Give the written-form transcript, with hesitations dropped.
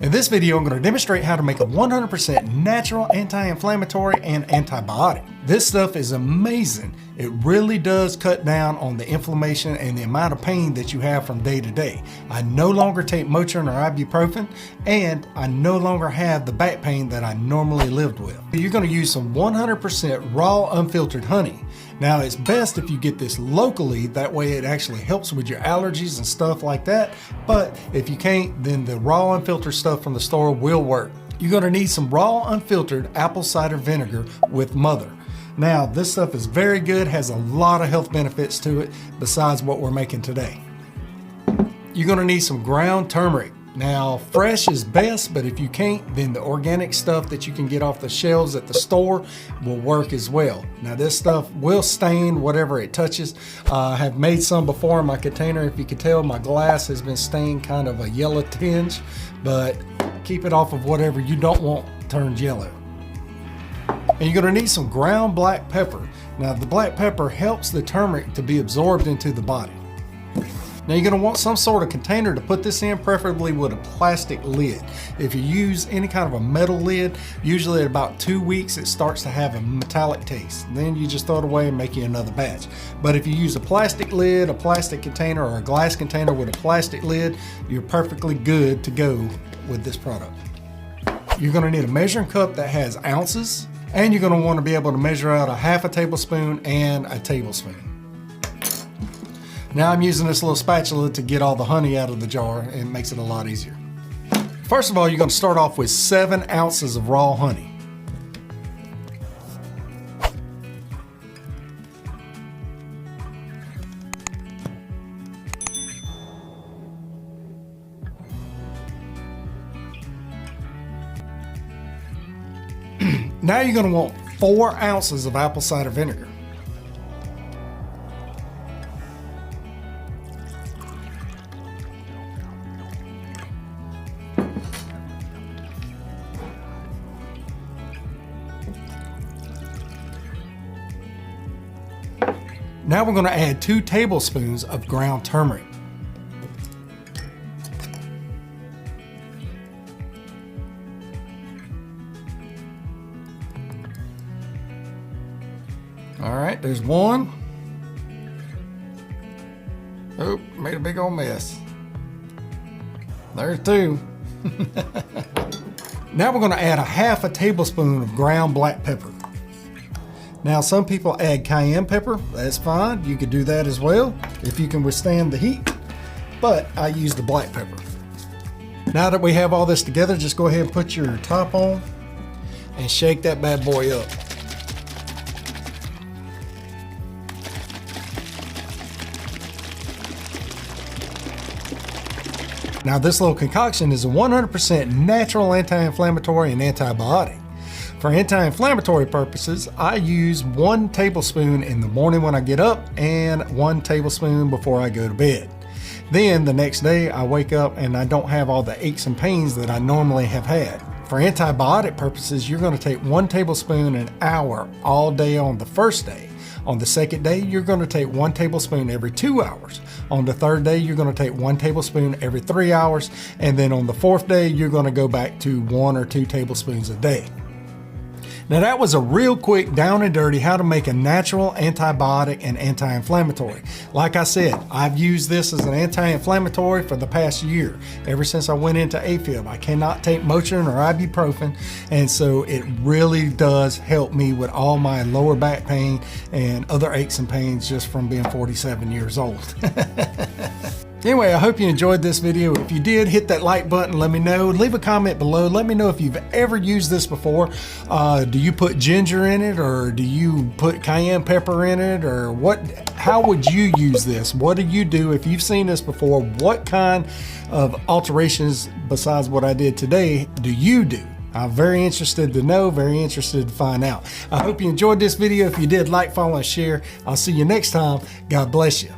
In this video, I'm going to demonstrate how to make a 100% natural anti-inflammatory and antibiotic. This stuff is amazing. It really does cut down on the inflammation and the amount of pain that you have from day to day. I no longer take Motrin or ibuprofen, and I no longer have the back pain that I normally lived with. You're going to use some 100% raw unfiltered honey. Now, it's best if you get this locally, that way it actually helps with your allergies and stuff like that. But if you can't, then the raw unfiltered stuff from the store will work. You're gonna need some raw unfiltered apple cider vinegar with Mother. Now, this stuff is very good, has a lot of health benefits to it besides what we're making today. You're gonna need some ground turmeric. Now, fresh is best, but if you can't, then the organic stuff that you can get off the shelves at the store will work as well. Now, this stuff will stain whatever it touches. I have made some before in my container. If you can tell, my glass has been stained kind of a yellow tinge, but keep it off of whatever you don't want turned yellow. And you're gonna need some ground black pepper. Now, the black pepper helps the turmeric to be absorbed into the body. Now, you're going to want some sort of container to put this in, preferably with a plastic lid. If you use any kind of a metal lid, usually at about 2 weeks it starts to have a metallic taste. Then you just throw it away and make you another batch. But if you use a plastic lid, a plastic container, or a glass container with a plastic lid, you're perfectly good to go with this product. You're going to need a measuring cup that has ounces, and you're going to want to be able to measure out a half a tablespoon and a tablespoon. Now I'm using this little spatula to get all the honey out of the jar, and it makes it a lot easier. First of all, you're going to start off with 7 ounces of raw honey. Now you're going to want 4 ounces of apple cider vinegar. Now we're going to add 2 tablespoons of ground turmeric. All right, there's 1. Oh, made a big old mess. There's 2. Now we're going to add a half a tablespoon of ground black pepper. Now, some people add cayenne pepper. That's fine. You could do that as well if you can withstand the heat, but I use the black pepper. Now that we have all this together, just go ahead and put your top on and shake that bad boy up. Now, this little concoction is a 100% natural anti-inflammatory and antibiotic. For anti-inflammatory purposes, I use 1 tablespoon in the morning when I get up and 1 tablespoon before I go to bed. Then the next day I wake up and I don't have all the aches and pains that I normally have had. For antibiotic purposes, you're going to take 1 tablespoon an hour all day on the first day. On the second day, you're going to take 1 tablespoon every 2 hours. On the third day, you're going to take 1 tablespoon every 3 hours. And then on the 4th day, you're going to go back to 1 or 2 tablespoons a day. Now, that was a real quick down and dirty how to make a natural antibiotic and anti-inflammatory. Like I said, I've used this as an anti-inflammatory for the past year. Ever since I went into AFib, I cannot take Motrin or ibuprofen, and so it really does help me with all my lower back pain and other aches and pains just from being 47 years old. Anyway, I hope you enjoyed this video. If you did, hit that like button, let me know. Leave a comment below. Let me know if you've ever used this before. Do you put ginger in it, or do you put cayenne pepper in it, or what? How would you use this? What do you do if you've seen this before? What kind of alterations besides what I did today do you do? I'm very interested to know, very interested to find out. I hope you enjoyed this video. If you did, like, follow, and share. I'll see you next time. God bless you.